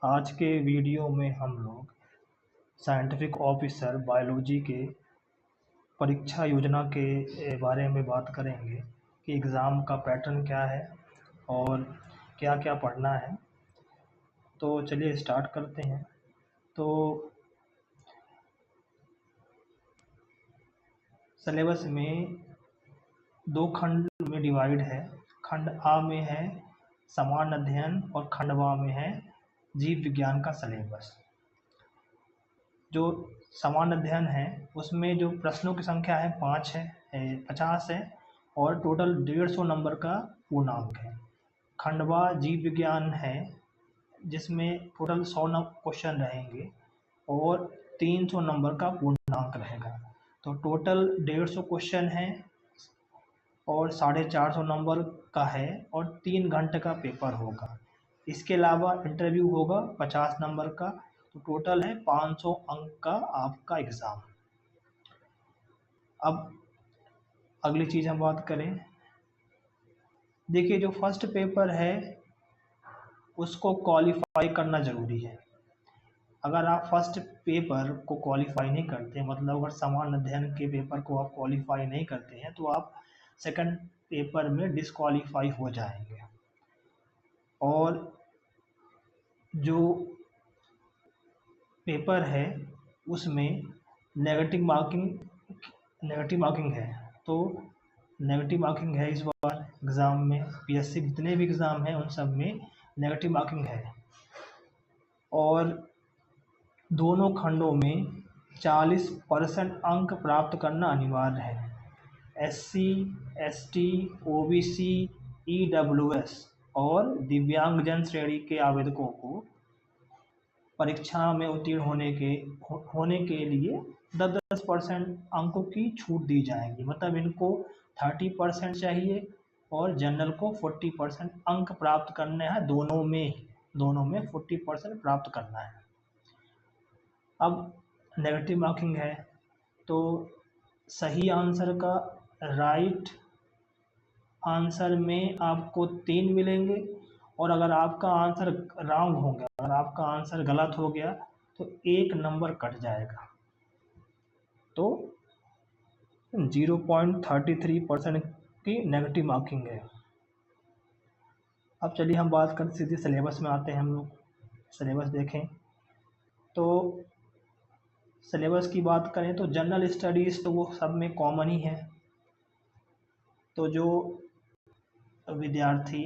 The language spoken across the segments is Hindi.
आज के वीडियो में हम लोग साइंटिफिक ऑफिसर बायोलॉजी के परीक्षा योजना के बारे में बात करेंगे कि एग्ज़ाम का पैटर्न क्या है और क्या क्या पढ़ना है। तो चलिए स्टार्ट करते हैं। तो सिलेबस में दो खंड में डिवाइड है। खंड आ में है सामान्य अध्ययन और खंड ब में है जीव विज्ञान का सिलेबस। जो सामान्य अध्ययन है उसमें जो प्रश्नों की संख्या है 50 है और टोटल 150 नंबर का पूर्णांक है। खंडवा जीव विज्ञान है जिसमें टोटल 100 क्वेश्चन रहेंगे और 300 नंबर का पूर्णांक रहेगा। तो टोटल 150 क्वेश्चन है और 450 नंबर का है और 3 घंटे का पेपर होगा। इसके अलावा इंटरव्यू होगा 50 नंबर का। तो टोटल है 500 अंक का आपका एग्ज़ाम। अब अगली चीज़ हम बात करें, देखिए जो फर्स्ट पेपर है उसको क्वालिफाई करना ज़रूरी है। अगर आप फर्स्ट पेपर को क्वालिफाई नहीं करते, मतलब अगर सामान्य अध्ययन के पेपर को आप क्वालिफाई नहीं करते हैं तो आप सेकंड पेपर में डिसक्वालीफाई हो जाएंगे। और जो पेपर है उसमें नेगेटिव मार्किंग है। तो नेगेटिव मार्किंग है इस बार एग्ज़ाम में। पीएससी जितने भी एग्ज़ाम हैं उन सब में नेगेटिव मार्किंग है और दोनों खंडों में 40% अंक प्राप्त करना अनिवार्य है। एससी, एसटी, ओबीसी, ईडब्ल्यूएस और दिव्यांगजन श्रेणी के आवेदकों को परीक्षा में उत्तीर्ण होने के लिए 10% अंकों की छूट दी जाएगी। मतलब इनको 30% चाहिए और जनरल को 40% अंक प्राप्त करने हैं। दोनों में 40% प्राप्त करना है। अब नेगेटिव मार्किंग है तो सही आंसर का राइट आंसर में आपको 3 मिलेंगे और अगर आपका आंसर रॉन्ग हो गया, अगर आपका आंसर गलत हो गया तो 1 नंबर कट जाएगा। तो 0.33% की नेगेटिव मार्किंग है। अब चलिए हम बात करते सीधे सिलेबस में आते हैं। हम लोग सिलेबस देखें तो सिलेबस की बात करें तो जनरल स्टडीज़ तो वो सब में कॉमन ही है। तो जो विद्यार्थी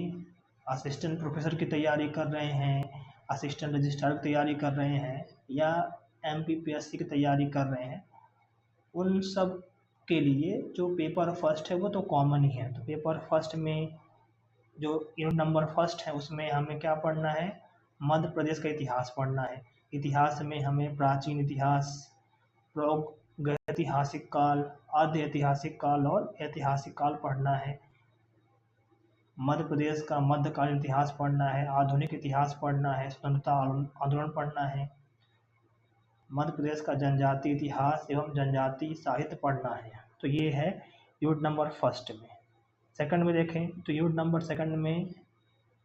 असिस्टेंट प्रोफेसर की तैयारी कर रहे हैं, असिस्टेंट रजिस्ट्रार की तैयारी कर रहे हैं या एमपीपीएससी की तैयारी कर रहे हैं, उन सब के लिए जो पेपर फर्स्ट है वो तो कॉमन ही है। तो पेपर फर्स्ट में जो यूनिट नंबर फर्स्ट है उसमें हमें क्या पढ़ना है, मध्य प्रदेश का इतिहास पढ़ना है। इतिहास में हमें प्राचीन इतिहास, प्रागैतिहासिक काल, आद्य ऐतिहासिक काल और ऐतिहासिक काल पढ़ना है। मध्य प्रदेश का मध्यकालीन इतिहास पढ़ना है, आधुनिक इतिहास पढ़ना है, स्वतंत्रता आंदोलन पढ़ना है, मध्य प्रदेश का जनजातीय इतिहास एवं जनजातीय साहित्य पढ़ना है। तो ये है यूनिट नंबर फर्स्ट में। सेकंड में देखें तो यूनिट नंबर सेकंड में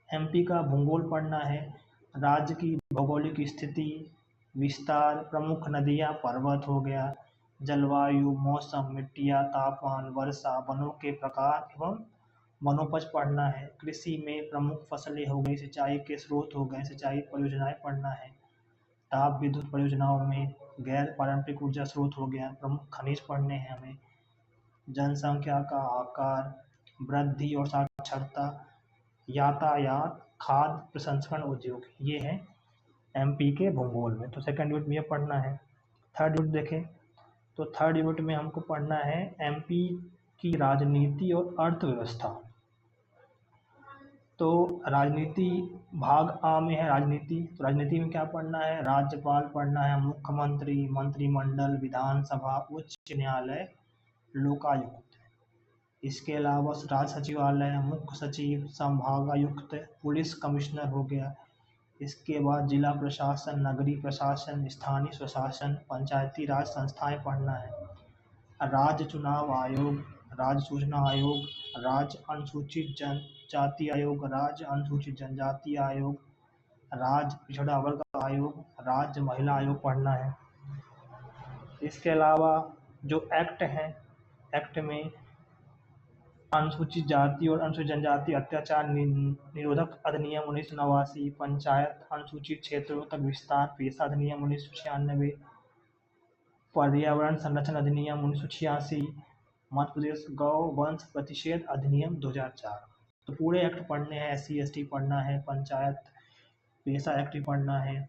एमपी का भूगोल पढ़ना है, राज्य की भौगोलिक स्थिति, विस्तार, प्रमुख नदियाँ, पर्वत हो गया, जलवायु, मौसम, मिट्टियाँ, तापमान, वर्षा, वनों के प्रकार एवं वनोपज पढ़ना है। कृषि में प्रमुख फसलें हो गई, सिंचाई के स्रोत हो गए, सिंचाई परियोजनाएं पढ़ना है। ताप विद्युत परियोजनाओं में गैर पारंपरिक ऊर्जा स्रोत हो गया, प्रमुख खनिज पढ़ने हैं हमें। जनसंख्या का आकार, वृद्धि और साक्षरता, यातायात, खाद्य प्रसंस्करण उद्योग, ये है एमपी के भूगोल में। तो सेकंड यूनिट में ये पढ़ना है। थर्ड यूनिट देखें तो थर्ड यूनिट में हमको पढ़ना है एमपी की राजनीति और अर्थव्यवस्था। तो राजनीति भाग आ में है राजनीति। तो राजनीति में क्या पढ़ना है, राज्यपाल पढ़ना है, मुख्यमंत्री, मंत्रिमंडल, विधानसभा, उच्च न्यायालय, लोकायुक्त। इसके अलावा राज्य सचिवालय, मुख्य सचिव, संभागायुक्त, पुलिस कमिश्नर हो गया। इसके बाद जिला प्रशासन, नगरीय प्रशासन, स्थानीय स्वशासन, पंचायती राज संस्थाएं पढ़ना है। राज्य चुनाव आयोग, राज्य सूचना आयोग, राज्य अनुसूचित जनजाति आयोग, राज्य अनुसूचित जनजाति आयोग, राज्य पिछड़ा वर्ग आयोग, राज्य महिला आयोग पढ़ना है। इसके अलावा जो एक्ट हैं, एक्ट में अनुसूचित जाति और अनुसूचित जनजाति अत्याचार निरोधक अधिनियम 1989, पंचायत अनुसूचित क्षेत्रों तक विस्तार पेशा अधिनियम 1996, पर्यावरण संरक्षण अधिनियम 1986, मध्य प्रदेश गौ वंश प्रतिषेध अधिनियम 2004। तो पूरे एक्ट पढ़ने हैं। SC ST पढ़ना है, पंचायत पेशा एक्ट भी पढ़ना है,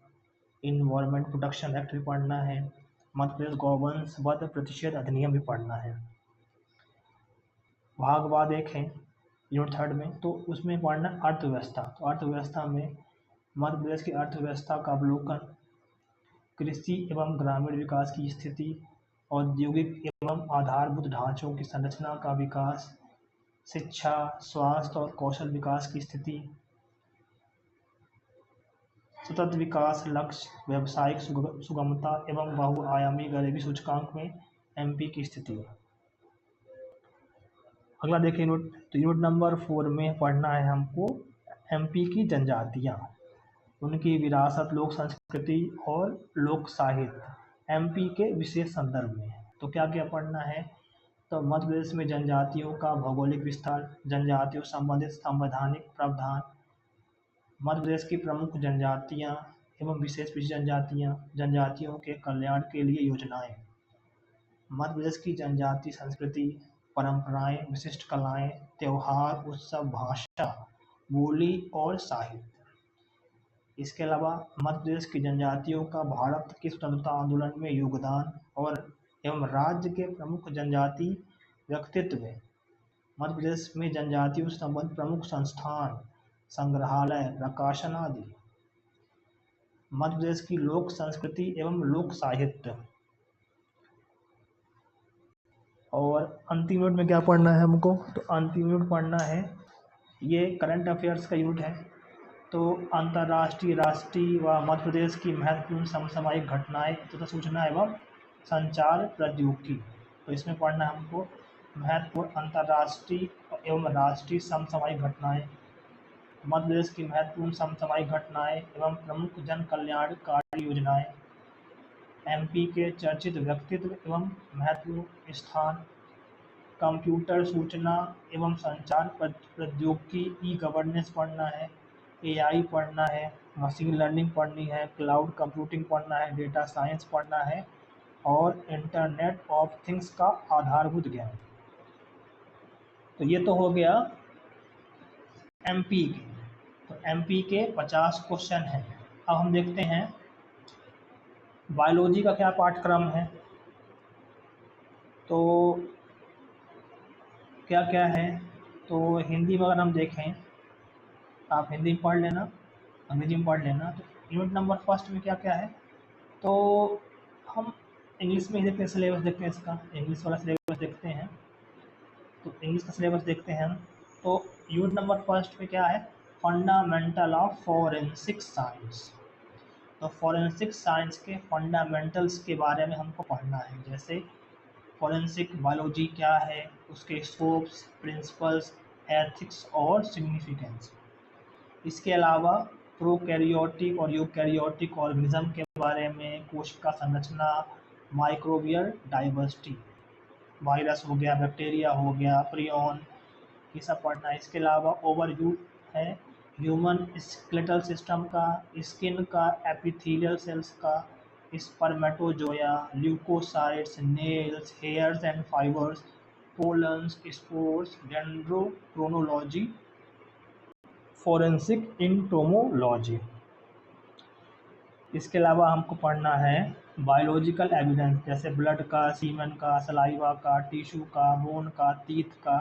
इन्वायरमेंट प्रोटेक्शन एक्ट भी पढ़ना है, मध्य प्रदेश गौवंश वध प्रतिषेध अधिनियम भी पढ़ना है। भाग बाद देखें यूनिट 3 में, तो उसमें पढ़ना अर्थव्यवस्था। तो अर्थव्यवस्था में मध्य प्रदेश की अर्थव्यवस्था का अवलोकन, कृषि एवं ग्रामीण विकास की स्थिति, औद्योगिक एवं आधारभूत ढांचों की संरचना का विकास, शिक्षा, स्वास्थ्य और कौशल विकास की स्थिति, सतत विकास लक्ष्य, व्यावसायिक सुगमता एवं बहुआयामी गरीबी सूचकांक में MP की स्थिति। अगला देखिए यूनिट, तो यूनिट नंबर 4 में पढ़ना है हमको MP की जनजातियाँ, उनकी विरासत, लोक संस्कृति और लोक साहित्य MP के विशेष संदर्भ में। तो क्या क्या पढ़ना है, तो मध्य प्रदेश में जनजातियों का भौगोलिक विस्तार, जनजातियों संबंधित संवैधानिक प्रावधान, मध्य प्रदेश की प्रमुख जनजातियाँ एवं विशेष पिछड़ी जनजातियाँ, जनजातियों के कल्याण के लिए योजनाएं, मध्य प्रदेश की जनजाति संस्कृति, परंपराएं, विशिष्ट कलाएं, त्योहार, उत्सव, भाषा, बोली और साहित्य। इसके अलावा मध्य प्रदेश की जनजातियों का भारत के स्वतंत्रता आंदोलन में योगदान और एवं राज्य के प्रमुख जनजाति व्यक्तित्व, मध्य प्रदेश में जनजातियों से संबंधित प्रमुख संस्थान, संग्रहालय, प्रकाशन आदि, मध्य प्रदेश की लोक संस्कृति एवं लोक साहित्य। और अंतिम यूनिट में क्या पढ़ना है हमको, तो अंतिम यूनिट पढ़ना है, ये करंट अफेयर्स का यूनिट है। तो अंतर्राष्ट्रीय, राष्ट्रीय व मध्य प्रदेश की महत्वपूर्ण समसामयिक घटनाएं तथा सूचना एवं संचार प्रौद्योगिकी। तो इसमें पढ़ना है हमको महत्वपूर्ण अंतर्राष्ट्रीय एवं राष्ट्रीय समसामयिक घटनाएं, मध्य प्रदेश की महत्वपूर्ण समसामयिक घटनाएं एवं प्रमुख जन कल्याणकारी योजनाएं, MP के चर्चित व्यक्तित्व एवं महत्वपूर्ण स्थान, कंप्यूटर सूचना एवं संचार प्रौद्योगिकी, E-गवर्नेंस पढ़ना है, AI पढ़ना है, मशीन लर्निंग पढ़नी है, क्लाउड कंप्यूटिंग पढ़ना है, डेटा साइंस पढ़ना है और इंटरनेट ऑफ थिंग्स का आधारभूत ज्ञान। तो ये तो हो गया MP के। तो MP के 50 क्वेश्चन हैं। अब हम देखते हैं बायोलॉजी का क्या पाठ्यक्रम है। तो क्या क्या है, तो हिंदी में अगर हम देखें, आप हिंदी में पढ़ लेना, अंग्रेजी में पढ़ लेना। तो यूनिट नंबर 1 में क्या क्या है, तो हम इंग्लिश में ही देखते हैं, सिलेबस देखते हैं इसका, इंग्लिश वाला सिलेबस देखते हैं। तो इंग्लिश का सिलेबस देखते हैं हम। तो यूनिट नंबर 1 में क्या है, फंडामेंटल ऑफ फॉरेंसिक साइंस। तो फॉरेंसिक साइंस के फंडामेंटल्स के बारे में हमको पढ़ना है, जैसे फॉरेंसिक बायोलॉजी क्या है, उसके स्कोप्स, प्रिंसिपल्स, एथिक्स और सिग्निफिकेंस। इसके अलावा प्रोकैरियोटिक और यूकैरियोटिक ऑर्गेनिज्म के बारे में, कोशिका संरचना, माइक्रोबियल डाइवर्सिटी, वायरस हो गया, बैक्टीरिया हो गया, प्रियॉन, ये सब पढ़ना है। इसके अलावा ओवरव्यू है ह्यूमन स्केलेटल सिस्टम का, स्किन का, एपिथेलियल सेल्स का, spermatozoa, leucocytes, nails, hairs and fibres, pollens, spores, dendrochronology, forensic entomology. इसके अलावा हमको पढ़ना है बायोलॉजिकल एविडेंस, जैसे ब्लड का, सीमेन का, सलाइवा का, टिश्यू का, बोन का, टीथ का,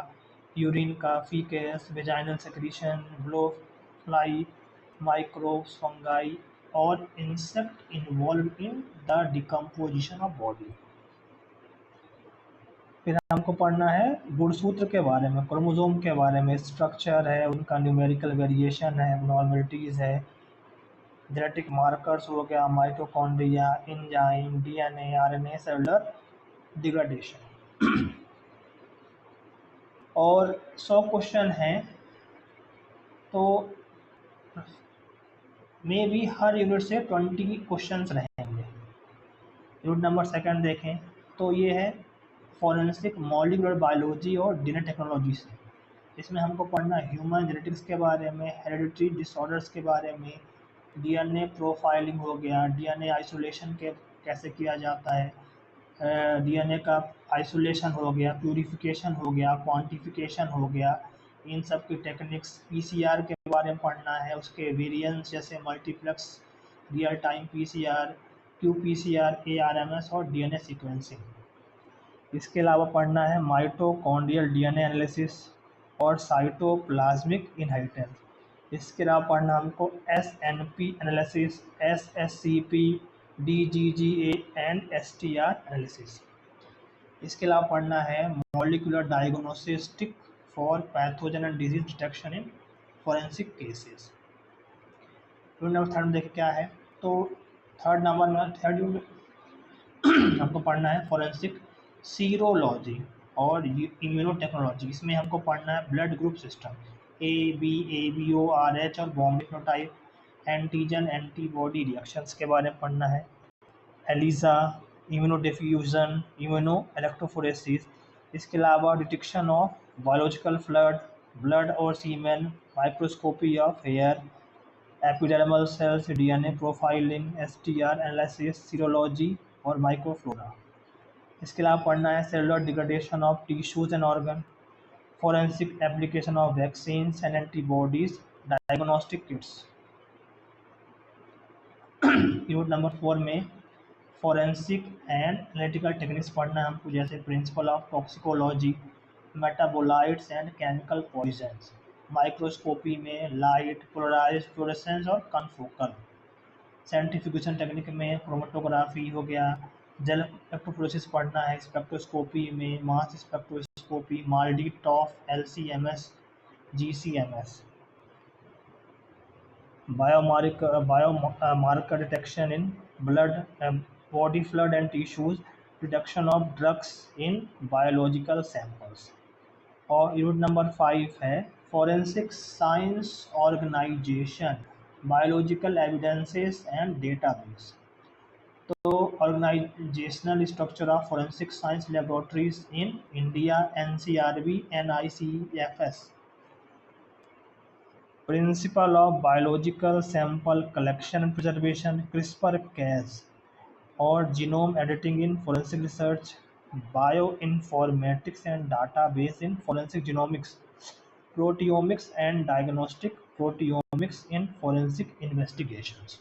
यूरिन का, faeces, vaginal secretion, blowfly, microbes, fungi और insect involve in the decomposition of body. फिर हमको पढ़ना है गुणसूत्र के बारे में, क्रोमोसोम के बारे में, स्ट्रक्चर है उनका, न्यूमेरिकल वेरिएशन है, नॉर्मलिटीज़ है, जेनेटिक मार्कर्स हो गया, mitochondria, enzyme, DNA, RNA, cellular degradation. और 100 क्वेश्चन हैं। तो में भी हर यूनिट से 20 क्वेश्चन रहेंगे। यूनिट नंबर सेकंड देखें तो ये है फॉरेंसिक मॉलिक्यूलर बायोलॉजी और डीएनए टेक्नोलॉजी से। इसमें हमको पढ़ना है ह्यूमन जेनेटिक्स के बारे में, हेरिडिटरी डिसऑर्डर्स के बारे में, डीएनए प्रोफाइलिंग हो गया, डीएनए आइसोलेशन के कैसे किया जाता है, डीएनए का आइसोलेशन हो गया, प्यूरिफिकेशन हो गया, क्वांटिफिकेशन हो गया, इन सब की टेक्निक्स। पीसीआर के बारे में पढ़ना है, उसके वेरिएंट्स जैसे multiplex, real time PCR, qPCR, ARMS और डीएनए सीक्वेंसिंग। इसके अलावा पढ़ना है माइटोकॉन्ड्रियल डीएनए एनालिसिस और साइटोप्लाज्मिक इनहेरिटेंस। इसके अलावा पढ़ना हमको SNP analysis, SSCP, DGGA and STR analysis. इसके अलावा पढ़ना है molecular diagnostic for pathogen and disease detection in forensic cases. Unit number third में देखें क्या है, तो थर्ड यूनिट हमको पढ़ना है फॉरेंसिक सीरोलॉजी और इम्यूनोटेक्नोलॉजी। इसमें हमको पढ़ना है blood group system, A B O R H और Bombay phenotype, antigen antibody reactions के बारे में पढ़ना है, एलिजा, इम्यूनोडिफ्यूजन, इम्यूनो इलेक्ट्रोफोरेसिस। इसके अलावा डिटेक्शन ऑफ बायोलॉजिकल ब्लड और semen, microscopy of hair, epidermal cells, DNA profiling, STR analysis, serology और माइक्रोफ्लोरा। इसके अलावा पढ़ना है cellular degradation of tissues and organ, forensic application of vaccines and antibodies, diagnostic kits. Unit number 4 में फॉरेंसिक एंड एनालिटिकल टेक्निक्स पढ़ना है हमको, जैसे principle of toxicology, metabolites and chemical poisons, microscopy में लाइट, पोलराइज्ड फ्लोरेसेंस और कनफोकल, सेंट्रीफ्यूगेशन टेक्निक में क्रोमेटोग्राफी हो गया, जेल इलेक्ट्रोफोरेसिस पढ़ना है, स्पेक्ट्रोस्कोपी में mass spectroscopy, MALDI TOF, LCMS, GCMS, biomarker detection in blood, body fluid and tissues, detection of drugs in biological samples. और यूनिट नंबर 5 है forensic science organisation, biological evidences and database. तो organisational structure of forensic science laboratories in India, NCRB, NICFS, principle of biological sample collection and preservation, CRISPR Cas और genome editing in forensic research, bioinformatics and database in forensic genomics, proteomics and diagnostic proteomics in forensic investigations.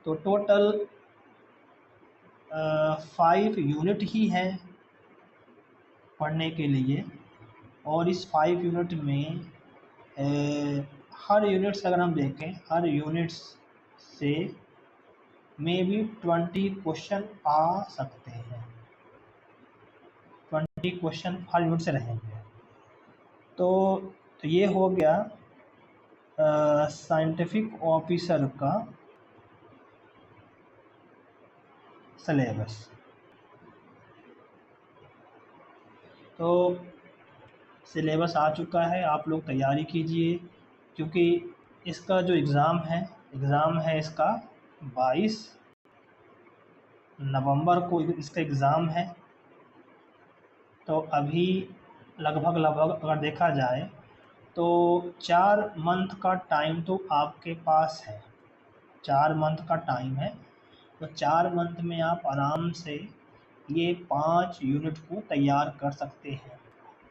तो टोटल 5 यूनिट ही है पढ़ने के लिए, और इस 5 यूनिट में हर यूनिट से अगर हम देखें, हर यूनिट से में भी 20 क्वेश्चन आ सकते हैं, 20 क्वेश्चन हर यूनिट से रहेंगे। तो ये हो गया साइंटिफिक ऑफिसर का सिलेबस। तो सिलेबस आ चुका है, आप लोग तैयारी कीजिए, क्योंकि इसका जो एग्ज़ाम है इसका 22 नवंबर को इसका एग्ज़ाम है। तो अभी लगभग अगर देखा जाए तो 4 मंथ का टाइम तो आपके पास है, 4 मंथ का टाइम है। तो 4 मंथ में आप आराम से ये 5 यूनिट को तैयार कर सकते हैं।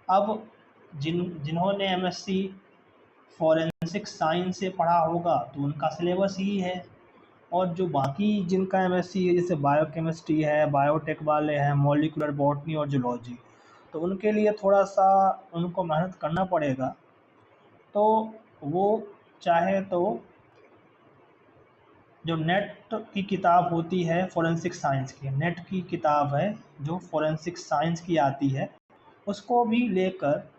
अब जिन्होंने एमएससी फॉरेंसिक साइंस से पढ़ा होगा तो उनका सिलेबस ही है, और जो बाकी जिनका एमएससी है, जैसे बायोकेमिस्ट्री है, बायोटेक वाले हैं, मॉलिक्यूलर बॉटनी और जूलॉजी, तो उनके लिए थोड़ा सा उनको मेहनत करना पड़ेगा। तो वो चाहे तो जो नेट की किताब होती है फॉरेंसिक साइंस की, नेट की किताब है जो फॉरेंसिक साइंस की आती है, उसको भी लेकर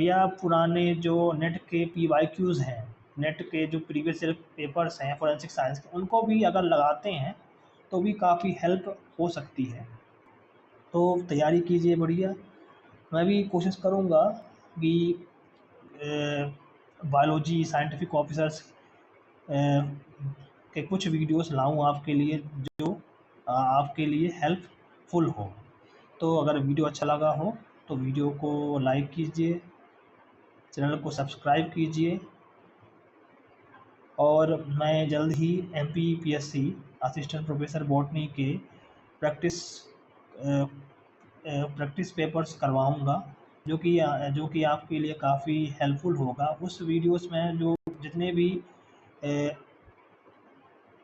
या पुराने जो नेट के PYQs हैं, नेट के जो प्रीवियस ईयर पेपर्स हैं फॉरेंसिक साइंस के, उनको भी अगर लगाते हैं तो भी काफ़ी हेल्प हो सकती है। तो तैयारी कीजिए बढ़िया। मैं भी कोशिश करूँगा कि बायोलॉजी साइंटिफिक ऑफिसर्स के कुछ वीडियोस लाऊं आपके लिए जो आपके लिए हेल्पफुल हो। तो अगर वीडियो अच्छा लगा हो तो वीडियो को लाइक कीजिए, चैनल को सब्सक्राइब कीजिए, और मैं जल्द ही MPPSC असिस्टेंट प्रोफेसर बॉटनी के प्रैक्टिस प्रैक्टिस पेपर्स करवाऊँगा, जो कि आपके लिए काफ़ी हेल्पफुल होगा। उस वीडियोस में जो जितने भी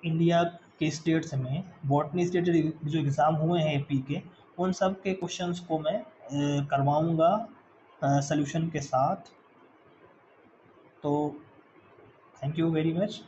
इंडिया के स्टेट्स में बॉटनी स्टेट जो एग्ज़ाम हुए हैं AP के, उन सब के क्वेश्चंस को मैं करवाऊँगा सॉल्यूशन के साथ। तो थैंक यू वेरी मच।